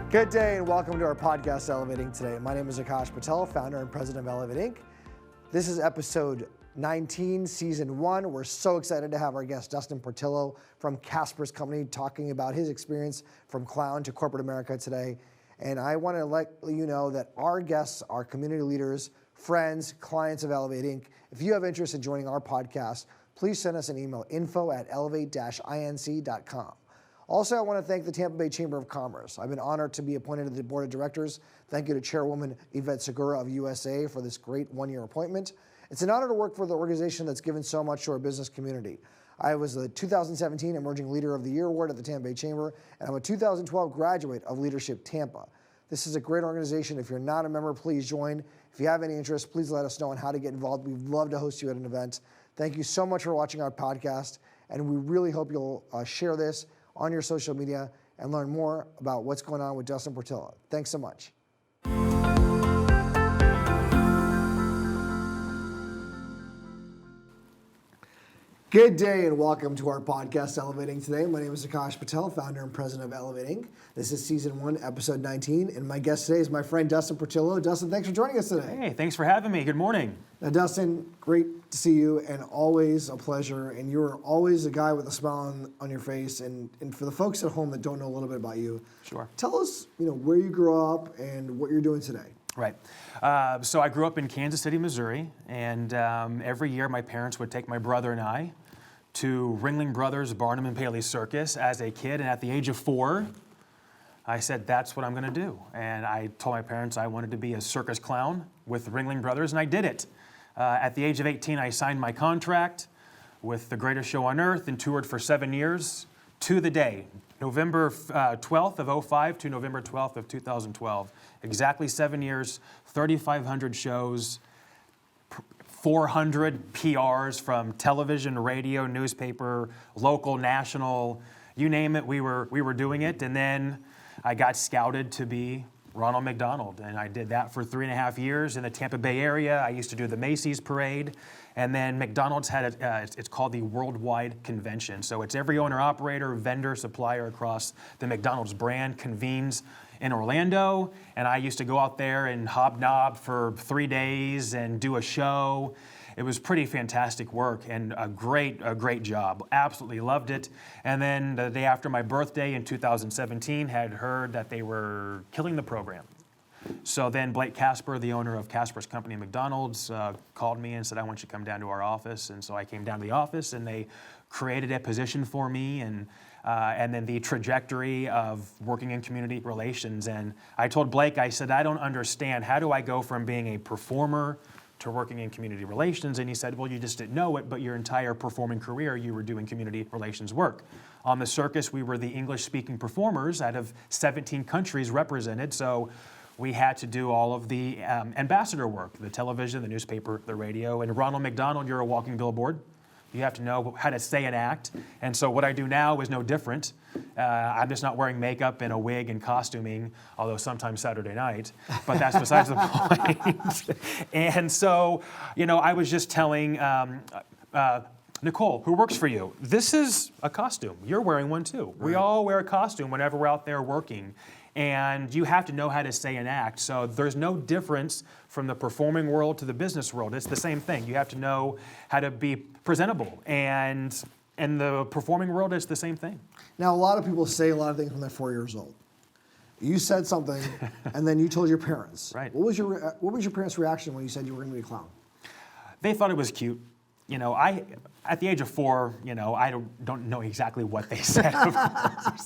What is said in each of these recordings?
Good day and welcome to our podcast, Elevating Today. My name is Aakash Patel, founder and president of Elevate Inc. This is episode 19, season 1. We're so excited to have our guest, Dustin Portillo from Caspers Company, talking about his experience from clown to corporate America today. And I want to let you know that our guests are community leaders, friends, clients of Elevate Inc. If you have interest in joining our podcast, please send us an email, info@elevate-inc.com. Also, I want to thank the Tampa Bay Chamber of Commerce. I've been honored to be appointed to the board of directors. Thank you to Chairwoman Yvette Segura of USA for this great one-year appointment. It's an honor to work for the organization that's given so much to our business community. I was the 2017 Emerging Leader of the Year Award at the Tampa Bay Chamber, and I'm a 2012 graduate of Leadership Tampa. This is a great organization. If you're not a member, please join. If you have any interest, please let us know on how to get involved. We'd love to host you at an event. Thank you so much for watching our podcast, and we really hope you'll share this on your social media and learn more about what's going on with Dustin Portillo. Thanks so much. Good day and welcome to our podcast, Elevating Today. My name is Aakash Patel, founder and president of Elevate Inc. This is season 1, episode 19, and my guest today is my friend Dustin Portillo. Dustin, thanks for joining us today. Hey, thanks for having me. Good morning. Now, Dustin, great to see you and always a pleasure. And you're always a guy with a smile on your face. And for the folks at home that don't know a little bit about you, Sure. Tell us, where you grew up and what you're doing today. Right. So I grew up in Kansas City, Missouri, and every year my parents would take my brother and I to Ringling Brothers, Barnum and Paley Circus as a kid. And at the age of 4, I said, that's what I'm going to do. And I told my parents I wanted to be a circus clown with Ringling Brothers, and I did it. At the age of 18, I signed my contract with the greatest show on earth and toured for 7 years to the day, November 12th of 05 to November 12th of 2012. Exactly 7 years, 3,500 shows, 400 PRs from television, radio, newspaper, local, national, you name it, we were doing it. And then I got scouted to be Ronald McDonald, and I did that for 3.5 years in the Tampa Bay area. I used to do the Macy's parade, and then McDonald's had it's called the Worldwide Convention. So it's every owner, operator, vendor, supplier across the McDonald's brand convenes in Orlando, and I used to go out there and hobnob for 3 days and do a show. It was pretty fantastic work and a great job. Absolutely loved it. And then the day after my birthday in 2017, had heard that they were killing the program. So then Blake Casper, the owner of Caspers Company McDonald's, called me and said, I want you to come down to our office. And so I came down to the office, and they created a position for me, and then the trajectory of working in community relations. And I told Blake, I said, I don't understand. How do I go from being a performer to working in community relations? And he said, well, you just didn't know it, but your entire performing career, you were doing community relations work. On the circus, we were the English-speaking performers out of 17 countries represented, so we had to do all of the ambassador work, the television, the newspaper, the radio. And Ronald McDonald, you're a walking billboard. You have to know how to say and act. And so what I do now is no different. I'm just not wearing makeup and a wig and costuming, although sometimes Saturday night, but that's besides the point. And so, I was just telling Nicole, who works for you, this is a costume. You're wearing one too. Right. We all wear a costume whenever we're out there working. And you have to know how to say and act. So there's no difference from the performing world to the business world. It's the same thing. You have to know how to be presentable. And in the performing world, it's the same thing. Now, a lot of people say a lot of things when they're 4 years old. You said something, and then you told your parents. Right. What was your parents' reaction when you said you were going to be a clown? They thought it was cute. At the age of 4, I don't know exactly what they said, of course.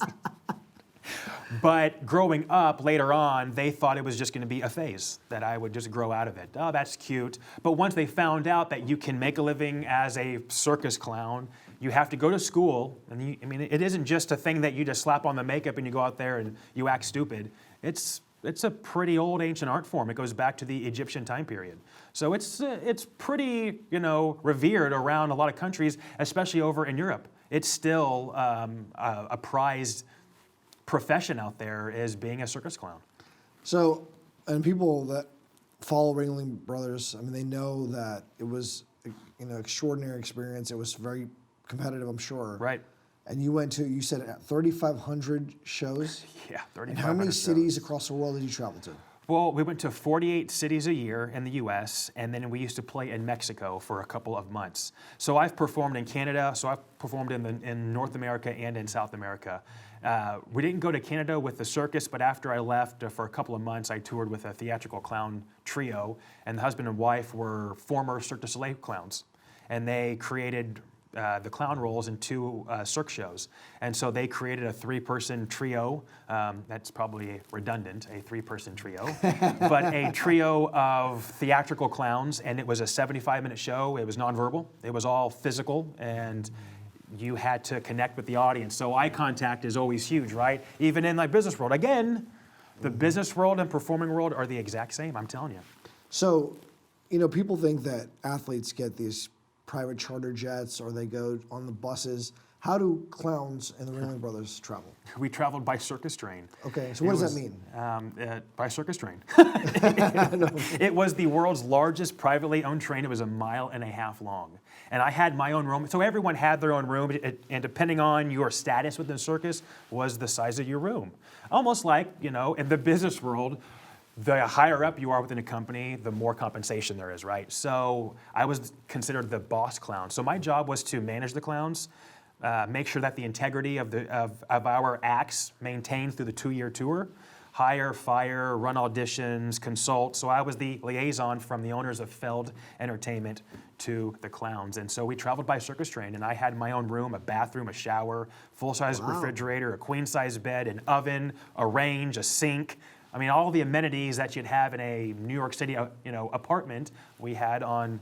But growing up later on, they thought it was just going to be a phase, that I would just grow out of it. Oh, that's cute. But once they found out that you can make a living as a circus clown, you have to go to school. And it isn't just a thing that you just slap on the makeup and you go out there and you act stupid. It's a pretty old ancient art form. It goes back to the Egyptian time period. So it's pretty, revered around a lot of countries, especially over in Europe. It's still a prized profession out there is being a circus clown. So, and people that follow Ringling Brothers, they know that it was, extraordinary experience. It was very competitive, I'm sure. Right. And you went to, you said 3,500 shows? Yeah, 3,500 And how many shows. cities across the world did you travel to? Well, we went to 48 cities a year in the US, and then we used to play in Mexico for a couple of months. So I've performed in Canada, so I've performed in North America and in South America. We didn't go to Canada with the Circus, but after I left for a couple of months, I toured with a theatrical clown trio, and the husband and wife were former Cirque du Soleil clowns, and they created the clown roles in 2 Cirque shows. And so they created a 3-person trio. That's probably redundant, a 3-person trio, but a trio of theatrical clowns. And it was a 75-minute show. It was nonverbal. It was all physical, and you had to connect with the audience. So eye contact is always huge, right? Even in like business world. Again, the business world and performing world are the exact same, I'm telling you. So, you know, people think that athletes get these private charter jets or they go on the buses. How do clowns and the Ringling Brothers travel? We traveled by circus train. Okay, so what does that mean? By circus train. It was the world's largest privately owned train. It was 1.5 miles long. And I had my own room. So everyone had their own room, and depending on your status within the circus was the size of your room. Almost like, you know, in the business world, the higher up you are within a company, the more compensation there is, right? So I was considered the boss clown. So my job was to manage the clowns, make sure that the integrity of our acts maintained through the 2-year tour, hire, fire, run auditions, consult. So I was the liaison from the owners of Feld Entertainment to the clowns. And so we traveled by circus train, and I had my own room, a bathroom, a shower, full-size refrigerator, a queen-size bed, an oven, a range, a sink. I mean, all the amenities that you'd have in a New York City, apartment, we had on,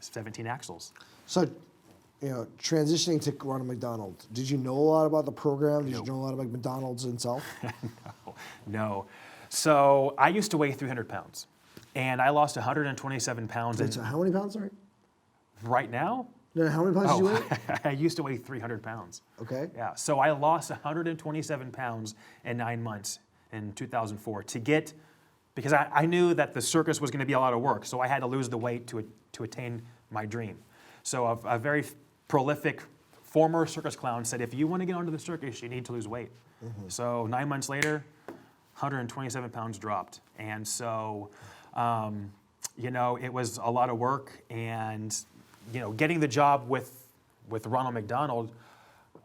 17 axles. So, you know, transitioning to Ronald McDonald, did you know a lot about the program? Did you know a lot about McDonald's itself? No. So I used to weigh 300 pounds, and I lost 127 pounds. Wait, so how many pounds, sorry? Right now? No, how many pounds did you weigh? I used to weigh 300 pounds. Okay. Yeah, so I lost 127 pounds in 9 months in 2004 because I knew that the circus was going to be a lot of work, so I had to lose the weight to attain my dream. So a very prolific former circus clown said, if you want to get onto the circus, you need to lose weight. Mm-hmm. So 9 months later, 127 pounds dropped. And so, it was a lot of work, and, getting the job with Ronald McDonald,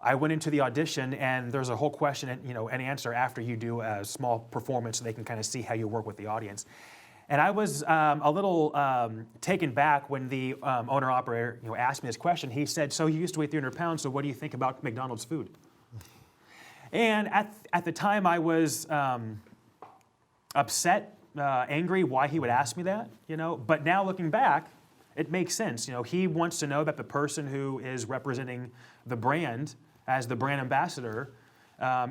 I went into the audition, and there's a whole question and answer after you do a small performance so they can kind of see how you work with the audience. And I was a little taken back when the owner-operator asked me this question. He said, so you used to weigh 300 pounds, so what do you think about McDonald's food? And at the time, I was upset, angry why he would ask me that, But now looking back, it makes sense. He wants to know that the person who is representing the brand as the brand ambassador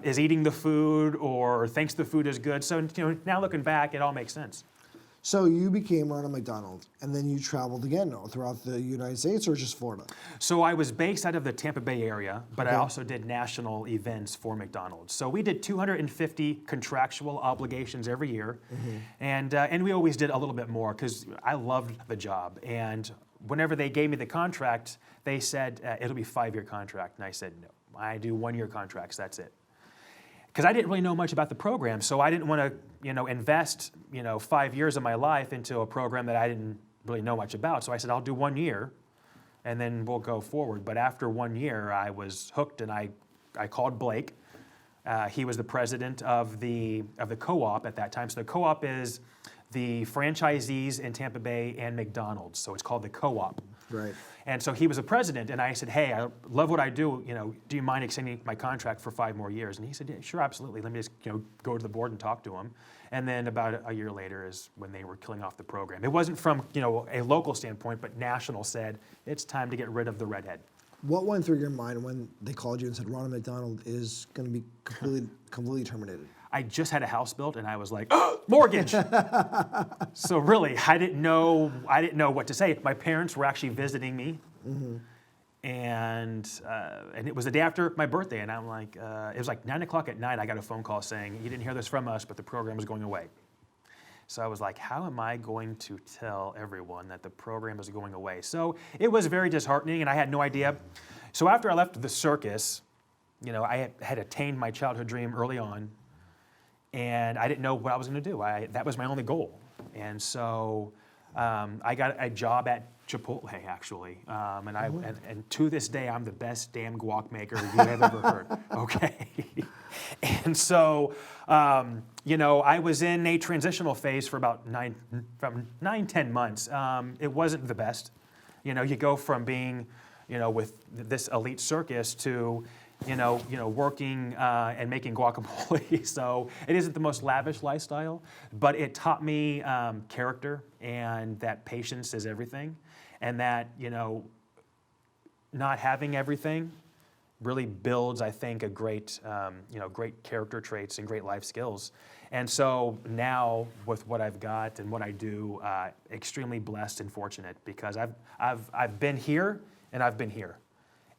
is eating the food or thinks the food is good. So now looking back, it all makes sense. So you became Ronald McDonald, and then you traveled again throughout the United States, or just Florida? So I was based out of the Tampa Bay area, but I also did national events for McDonald's. So we did 250 contractual obligations every year, and we always did a little bit more because I loved the job. And whenever they gave me the contract, they said, it'll be a 5-year contract. And I said, no, I do 1-year contracts, that's it. Because I didn't really know much about the program, so I didn't want to, invest, 5 years of my life into a program that I didn't really know much about. So I said, I'll do 1 year, and then we'll go forward. But after 1 year, I was hooked, and I called Blake. He was the president of the co-op at that time. So the co-op is the franchisees in Tampa Bay and McDonald's. So it's called the co-op. Right. And so he was a president, and I said, hey, I love what I do. Do you mind extending my contract for 5 more years? And he said, yeah, sure, absolutely. Let me just go to the board and talk to him. And then about a year later is when they were killing off the program. It wasn't from a local standpoint, but national said it's time to get rid of the redhead. What went through your mind when they called you and said Ronald McDonald is going to be completely terminated? I just had a house built, and I was like, oh, mortgage. So really, I didn't know what to say. My parents were actually visiting me, and it was the day after my birthday, and I'm like, it was like 9 o'clock at night. I got a phone call saying, you didn't hear this from us, but the program is going away. So I was like, how am I going to tell everyone that the program is going away? So it was very disheartening, and I had no idea. So after I left the circus, I had attained my childhood dream early on, and I didn't know what I was going to do. That was my only goal. And so I got a job at Chipotle, actually. And to this day, I'm the best damn guac maker you have ever heard. Okay. And so, I was in a transitional phase for about 9-10 months. It wasn't the best. You go from being, with this elite circus to, working and making guacamole. So it isn't the most lavish lifestyle, but it taught me character and that patience is everything, and that not having everything really builds, I think, a great great character traits and great life skills. And so now with what I've got and what I do, extremely blessed and fortunate, because I've been here and I've been here,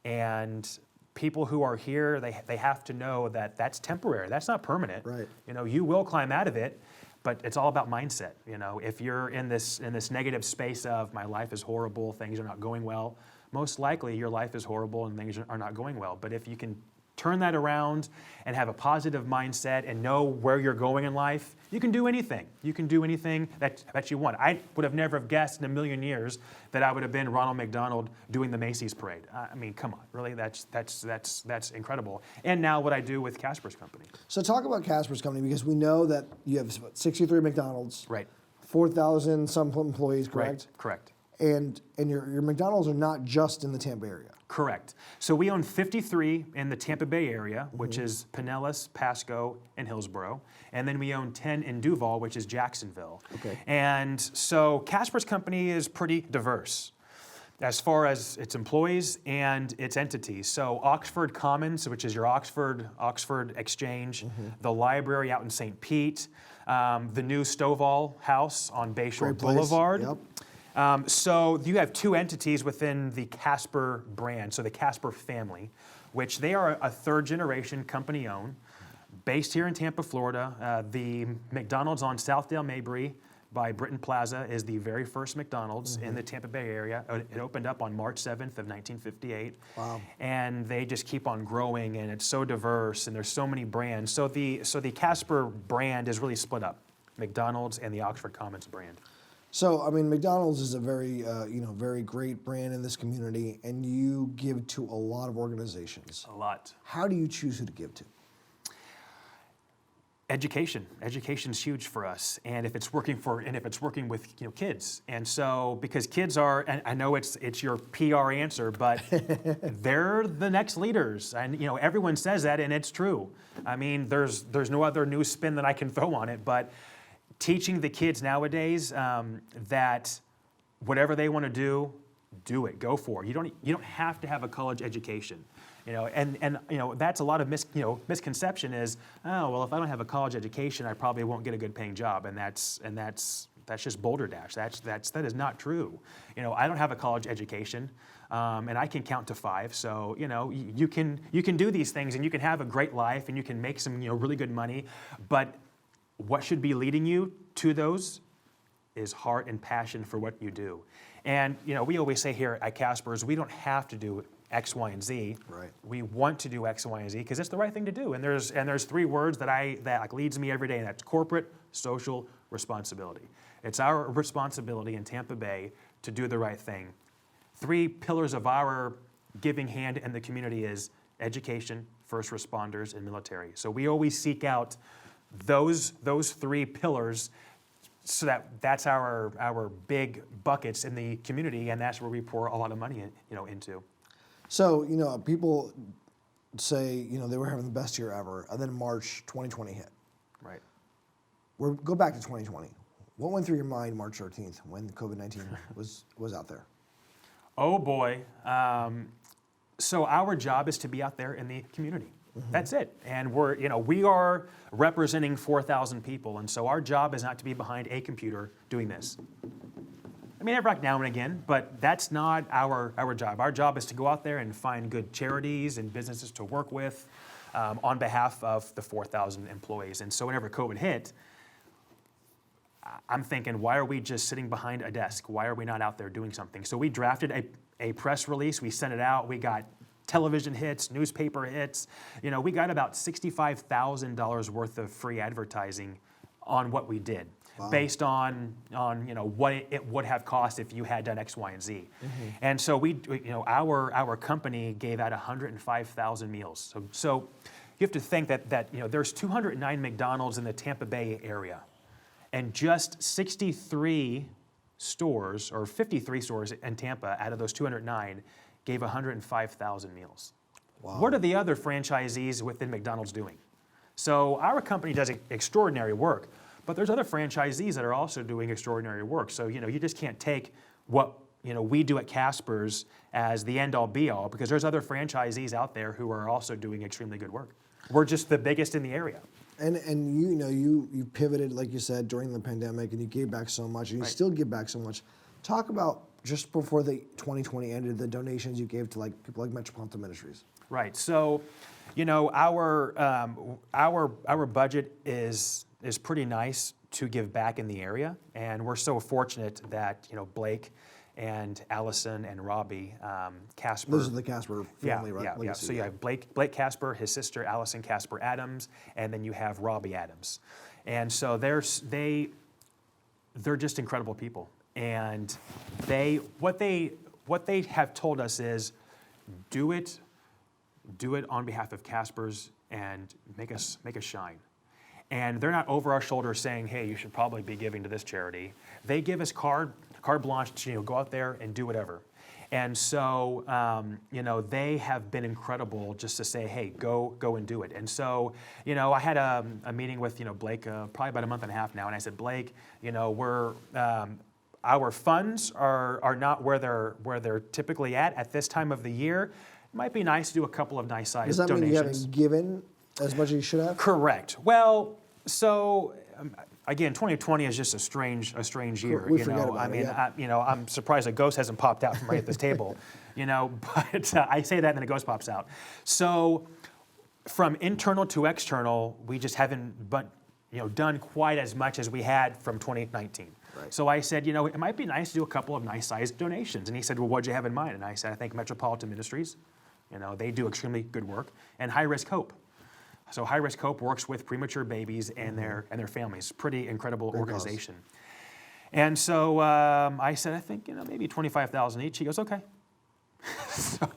and people who are here, they have to know that that's temporary. That's not permanent. Right. You will climb out of it, but it's all about mindset. If you're in this negative space of my life is horrible, things are not going well, most likely your life is horrible and things are not going well. But if you can turn that around and have a positive mindset and know where you're going in life, you can do anything. You can do anything that you want. I would have never have guessed in a million years that I would have been Ronald McDonald doing the Macy's parade. I mean, come on, really? That's incredible. And now what I do with Caspers Company. So talk about Caspers Company, because we know that you have 63 McDonald's, Right. 4,000 some employees, correct? Right. Correct. And your McDonald's are not just in the Tampa area. Correct. So we own 53 in the Tampa Bay area, which is Pinellas, Pasco, and Hillsborough. And then we own 10 in Duval, which is Jacksonville. Okay. And so Caspers Company is pretty diverse as far as its employees and its entities. So Oxford Commons, which is your Oxford Exchange, the library out in St. Pete, the new Stovall House on Bayshore Boulevard. Yep. So you have two entities within the Casper brand, so the Casper family, which they are a third-generation company-owned, based here in Tampa, Florida. The McDonald's on Southdale Mabry by Britton Plaza is the very first McDonald's in the Tampa Bay area. It opened up on March 7th of 1958. Wow. And they just keep on growing, and it's so diverse, and there's so many brands. So the Casper brand is really split up, McDonald's and the Oxford Commons brand. So, I mean, McDonald's is a very, very great brand in this community, and you give to a lot of organizations. A lot. How do you choose who to give to? Education. Education's huge for us, and if it's working with kids, and so because kids are, and I know it's your PR answer, but they're the next leaders, and everyone says that, and it's true. I mean, there's no other new spin that I can throw on it, but teaching the kids nowadays that whatever they want to do it, go for it. You don't have to have a college education, and that's a lot of misconception is, oh well, if I don't have a college education, I probably won't get a good paying job, and that's just Boulder Dash. That is not true. I don't have a college education, and I can count to 5. So you can do these things, and you can have a great life, and you can make some really good money, but what should be leading you to those is heart and passion for what you do. And we always say here at Caspers, we don't have to do X, Y, and Z. Right. We want to do X, Y, and Z because it's the right thing to do. And there's 3 words that leads me every day, and that's corporate social responsibility. It's our responsibility in Tampa Bay to do the right thing. 3 pillars of our giving hand in the community is education, first responders, and military. So we always seek out those 3 pillars, so that's our big buckets in the community, and that's where we pour a lot of money into. So people say they were having the best year ever, and then March 2020 hit. Right. Go back to 2020. What went through your mind March 13th when COVID-19 was out there? Oh boy. So our job is to be out there in the community. That's it. And we are representing 4,000 people, and so our job is not to be behind a computer doing this. I mean, every now and again, but that's not our job. Our job is to go out there and find good charities and businesses to work with on behalf of the 4,000 employees. And so whenever COVID hit, I'm thinking, why are we just sitting behind a desk? Why are we not out there doing something? So we drafted a press release. We sent it out. We got television hits, newspaper hits. We got about $65,000 worth of free advertising on what we did, based on what it would have cost if you had done X, Y, and Z. And so our company gave out 105,000 meals. So you have to think that there's 209 McDonald's in the Tampa Bay area, and just 63 stores or 53 stores in Tampa out of those 209 gave 105,000 meals. Wow. What are the other franchisees within McDonald's doing? So our company does extraordinary work, but there's other franchisees that are also doing extraordinary work. So you just can't take what we do at Caspers as the end all be all, because there's other franchisees out there who are also doing extremely good work. We're just the biggest in the area. And you pivoted, like you said, during the pandemic, and you gave back so much, and you still give back so much. Talk about, just before the 2020 ended, the donations you gave to people like Metropolitan Ministries. Right. So, our budget is pretty nice to give back in the area, and we're so fortunate that Blake and Allison and Robbie Casper. Those are the Casper family, right? Yeah. So you have Blake Casper, his sister Allison Casper Adams, and then you have Robbie Adams, and so they're just incredible people. And what they have told us is, do it on behalf of Caspers and make us shine. And they're not over our shoulder saying, hey, you should probably be giving to this charity. They give us carte blanche to go out there and do whatever. And so they have been incredible just to say, hey, go and do it. And so I had a meeting with Blake probably about a month and a half now, and I said, Blake, we're our funds are not where they're typically at this time of the year. It might be nice to do a couple of nice sized donations. Does that mean you haven't given as much as you should have? Correct. Well, so again, 2020 is just a strange year. We forget about it. I'm surprised a ghost hasn't popped out from right at this table. But I say that and then a ghost pops out. So from internal to external, we just haven't done quite as much as we had from 2019. Right. So I said, it might be nice to do a couple of nice-sized donations. And he said, well, what'd you have in mind? And I said, I think Metropolitan Ministries. They do extremely good work. And High Risk Hope. So High Risk Hope works with premature babies and their families. Pretty incredible organization. And so I said, I think maybe $25,000 each. He goes, okay.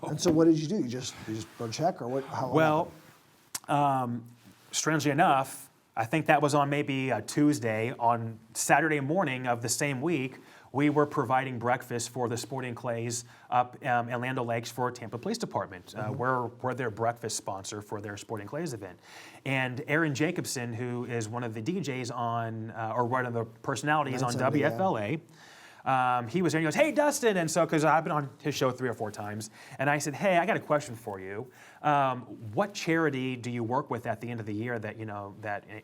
And so what did you do? You just wrote a check, or what? Well, strangely enough, I think that was on maybe a Tuesday. On Saturday morning of the same week, we were providing breakfast for the sporting clays up in Land O'Lakes for Tampa Police Department. We're their breakfast sponsor for their sporting clays event. And Aaron Jacobson, who is one of the DJs or one of the personalities on WFLA, he was there and he goes, hey, Dustin. And so, because I've been on his show 3 or 4 times, and I said, hey, I got a question for you. What charity do you work with at the end of the year that,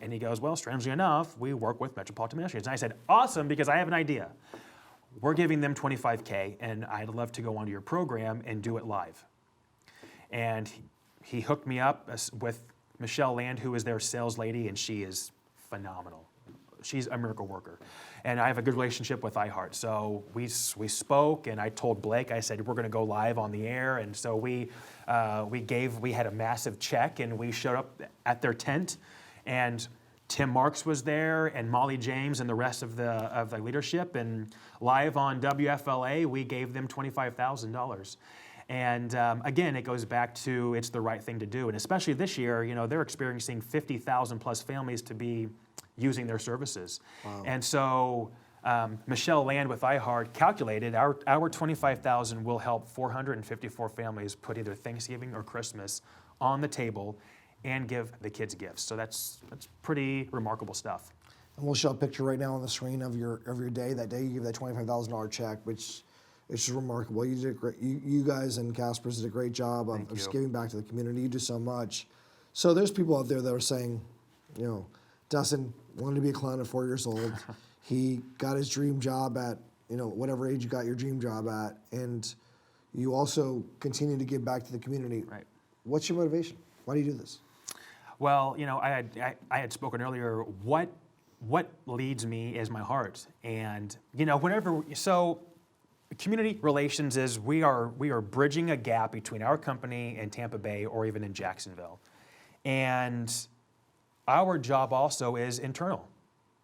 and he goes, well, strangely enough, we work with Metropolitan Ministries. And I said, awesome, because I have an idea. We're giving them $25K, and I'd love to go onto your program and do it live. And he hooked me up with Michelle Land, who is their sales lady, and she is phenomenal. She's a miracle worker. And I have a good relationship with iHeart. So we spoke, and I told Blake, I said, we're going to go live on the air. And so we had a massive check, and we showed up at their tent, and Tim Marks was there, and Molly James, and the rest of the leadership. And live on WFLA, we gave them $25,000. And again, it goes back to it's the right thing to do. And especially this year, they're experiencing 50,000 plus families to be using their services. Wow. And so Michelle Land with iHeart calculated our $25,000 will help 454 families put either Thanksgiving or Christmas on the table and give the kids gifts. So that's pretty remarkable stuff. And we'll show a picture right now on the screen of your day. That day you gave that $25,000 check, which is just remarkable. You did great. You guys and Caspers did a great job of just giving back to the community. You do so much. So there's people out there that are saying, Dustin wanted to be a clown at 4 years old. He got his dream job at whatever age you got your dream job at, and you also continue to give back to the community. Right. What's your motivation? Why do you do this? Well, I had spoken earlier. What leads me is my heart, and community relations is we are bridging a gap between our company and Tampa Bay or even in Jacksonville. And our job also is internal.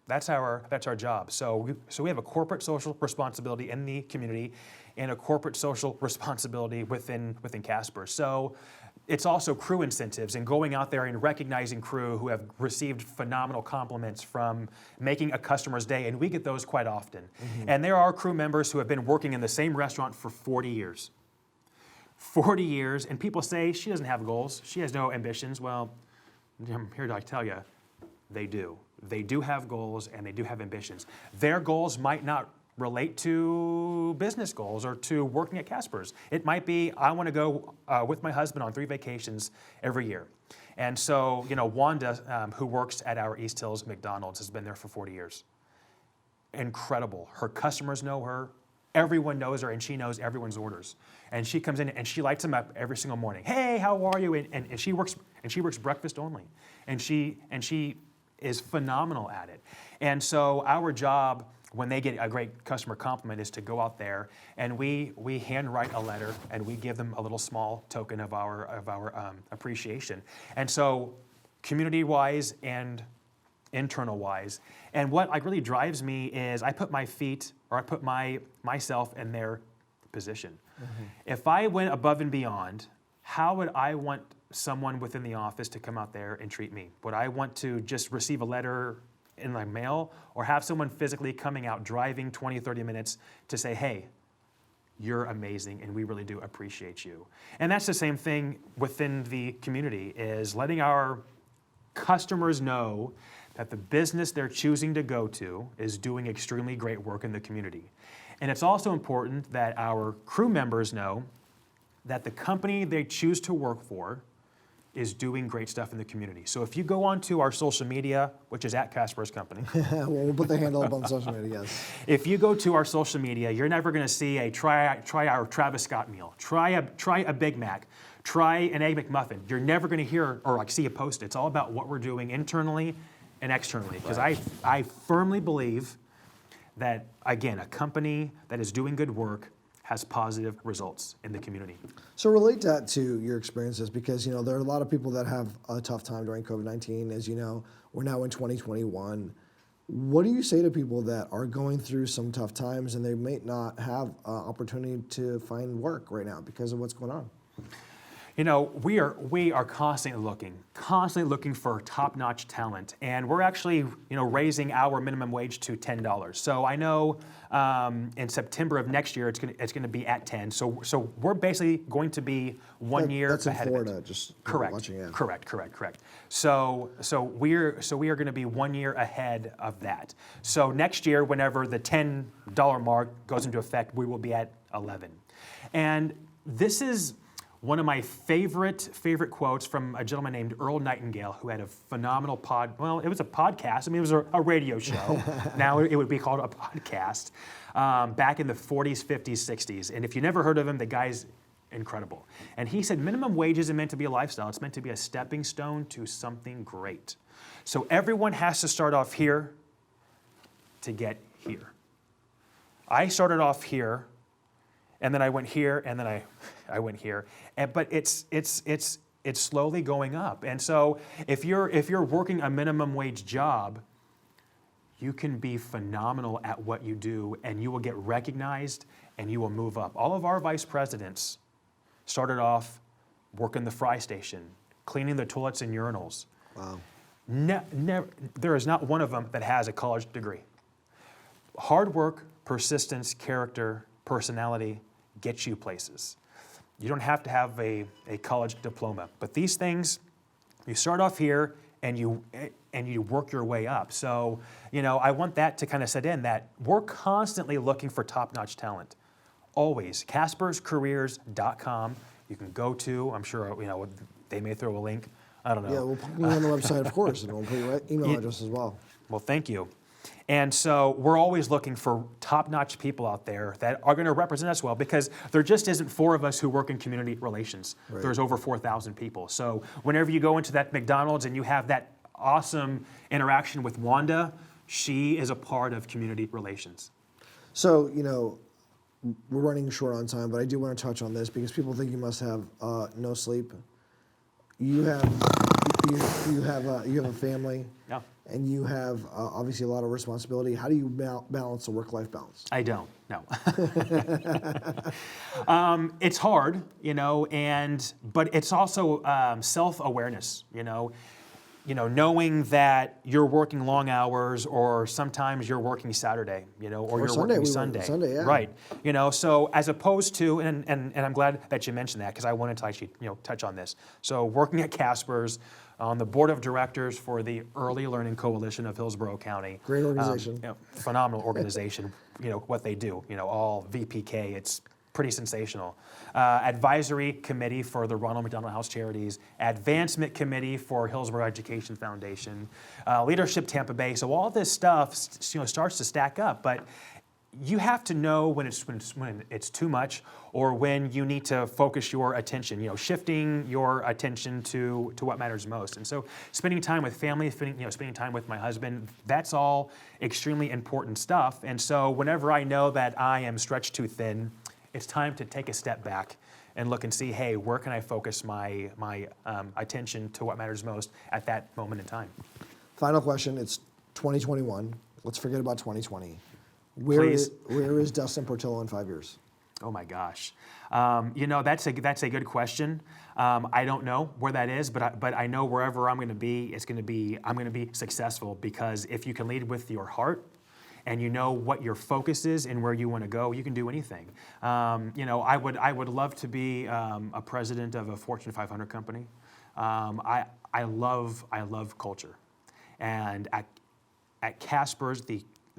That's our job. So we have a corporate social responsibility in the community and a corporate social responsibility within Caspers. So it's also crew incentives and going out there and recognizing crew who have received phenomenal compliments from making a customer's day, and we get those quite often. Mm-hmm. And there are crew members who have been working in the same restaurant for 40 years. 40 years, and people say she doesn't have goals, she has no ambitions. Well, I'm here to tell you, they do. They do have goals and they do have ambitions. Their goals might not relate to business goals or to working at Caspers. It might be, I want to go with my husband on 3 vacations every year. And so, Wanda, who works at our East Hills McDonald's, has been there for 40 years. Incredible. Her customers know her. Everyone knows her, and she knows everyone's orders. And she comes in and she lights them up every single morning. Hey, how are you? And she works breakfast only. And she is phenomenal at it. And so our job, when they get a great customer compliment, is to go out there and we handwrite a letter and we give them a little small token of our appreciation. And so, community-wise and internal-wise, and what really drives me is I put myself in their position. Mm-hmm. If I went above and beyond, how would I want someone within the office to come out there and treat me? Would I want to just receive a letter in my mail or have someone physically coming out, driving 20, 30 minutes to say, hey, you're amazing and we really do appreciate you? And that's the same thing within the community, is letting our customers know that the business they're choosing to go to is doing extremely great work in the community. And it's also important that our crew members know that the company they choose to work for is doing great stuff in the community. So if you go onto our social media, which is at Caspers Company. Well, we'll put the handle up on social media, yes. If you go to our social media, you're never gonna see a try our Travis Scott meal, try a Big Mac, try an Egg McMuffin. You're never gonna hear or see a post. It's all about what we're doing internally and externally. Because I firmly believe that, again, a company that is doing good work has positive results in the community. So relate that to your experiences, because there are a lot of people that have a tough time during COVID-19. As you know, we're now in 2021. What do you say to people that are going through some tough times and they may not have opportunity to find work right now because of what's going on? We are constantly looking for top-notch talent, and we're actually, raising our minimum wage to $10. So I know in September of next year it's going to be at 10. So we're basically going to be 1 year that's ahead in Florida, of it. just Correct. Watching, yeah. Correct. So we are going to be 1 year ahead of that. So next year, whenever the $10 mark goes into effect, we will be at 11. And this is one of my favorite quotes from a gentleman named Earl Nightingale, who had a phenomenal it was a podcast. I mean, it was a radio show. Now it would be called a podcast. Back in the 40s, 50s, 60s. And if you never heard of him, the guy's incredible. And he said, minimum wage isn't meant to be a lifestyle. It's meant to be a stepping stone to something great. So everyone has to start off here to get here. I started off here, and then I went here, and then I went here. But it's slowly going up. And so if you're working a minimum wage job, you can be phenomenal at what you do, and you will get recognized, and you will move up. All of our vice presidents started off working the fry station, cleaning the toilets and urinals. Wow. There is not one of them that has a college degree. Hard work, persistence, character, personality gets you places. You don't have to have a college diploma, but these things, you start off here and you work your way up. So, I want that to kind of set in that we're constantly looking for top-notch talent. Always. CaspersCareers.com. You can go to. I'm sure they may throw a link. I don't know. Yeah, we'll put it on the website, of course, and we'll put your email address as well. Well, thank you. And so we're always looking for top-notch people out there that are going to represent us well, because there just isn't 4 of us who work in community relations. Right. There's over 4,000 people. So whenever you go into that McDonald's and you have that awesome interaction with Wanda, she is a part of community relations. So, we're running short on time, but I do want to touch on this because people think you must have no sleep. You have a family, Yeah. and you have obviously a lot of responsibility. How do you balance a work-life balance? I don't, no. It's hard, but it's also self-awareness, knowing that you're working long hours, or sometimes you're working Saturday, or you're Sunday, working Sunday. Sunday, yeah. Right. So as opposed to, and I'm glad that you mentioned that, because I wanted to actually, touch on this. So working at Caspers, on the board of directors for the Early Learning Coalition of Hillsborough County. Great organization. Phenomenal organization, what they do, all VPK, it's pretty sensational. Advisory committee for the Ronald McDonald House Charities, advancement committee for Hillsborough Education Foundation, leadership Tampa Bay. So all this stuff, starts to stack up, but you have to know when it's too much, or when you need to focus your attention, shifting your attention to what matters most. And so spending time with family, spending time with my husband, that's all extremely important stuff. And so whenever I know that I am stretched too thin, it's time to take a step back and look and see, hey, where can I focus my attention to what matters most at that moment in time? Final question, it's 2021. Let's forget about 2020. Where is Dustin Portillo in 5 years? Oh my gosh, that's a good question. I don't know where that is, but I know wherever I'm going to be, I'm going to be successful, because if you can lead with your heart, and you know what your focus is and where you want to go, you can do anything. I would love to be a president of a Fortune 500 company. I love culture, and at Caspers,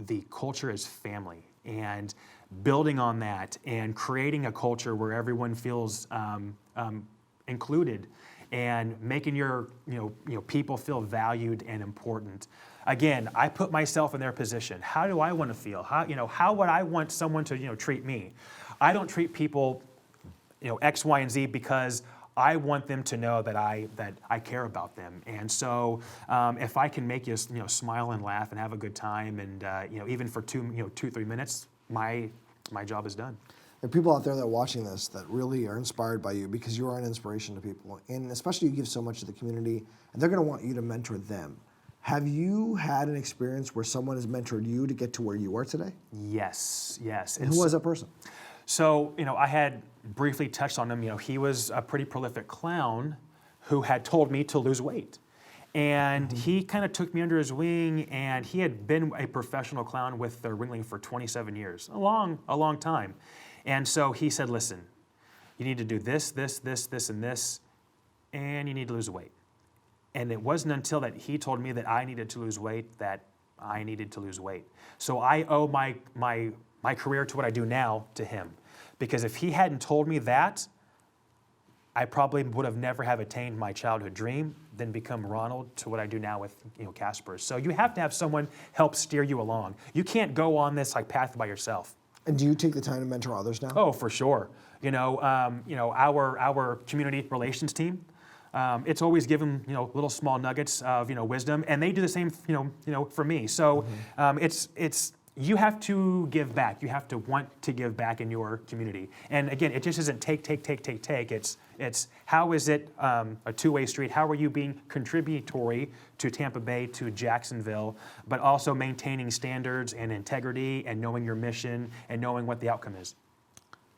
the culture is family, and building on that and creating a culture where everyone feels included, and making your people feel valued and important. Again, I put myself in their position. How do I want to feel? How would I want someone to treat me? I don't treat people X, Y, and Z because I want them to know that I care about them. And so if I can make you smile and laugh and have a good time, and even for 2-3 minutes, my job is done. There are people out there that are watching this that really are inspired by you, because you are an inspiration to people, and especially you give so much to the community, and they're going to want you to mentor them. Have you had an experience where someone has mentored you to get to where you are today? Yes. And who was that person? So, I had briefly touched on him. He was a pretty prolific clown who had told me to lose weight. And he kind of took me under his wing, and he had been a professional clown with the Ringling for 27 years, a long time. And so he said, listen, you need to do this, and this, and you need to lose weight. And it wasn't until that he told me that I needed to lose weight that I needed to lose weight. So I owe my career to what I do now to him. Because if he hadn't told me that, I probably would have never have attained my childhood dream, then become Ronald to what I do now with Caspers. So you have to have someone help steer you along. You can't go on this path by yourself. And do you take the time to mentor others now? Oh, for sure. Our community relations team, it's always given little small nuggets of wisdom, and they do the same for me. So it's you have to give back. You have to want to give back in your community. And again, it just isn't take. It's how is it a two-way street? How are you being contributory to Tampa Bay, to Jacksonville, but also maintaining standards and integrity and knowing your mission and knowing what the outcome is?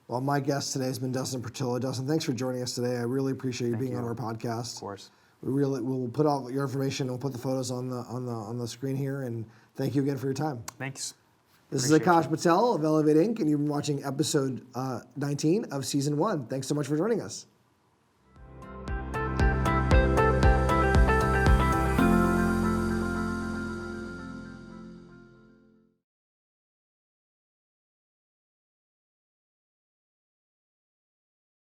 Well, my guest today has been Dustin Portillo. Dustin, thanks for joining us today. I really appreciate you being on our podcast. Of course. We'll put all your information. We'll put the photos on the screen here. And thank you again for your time. Thanks. This is Aakash Patel of Elevate Inc., and you've been watching episode 19 of season 1. Thanks so much for joining us.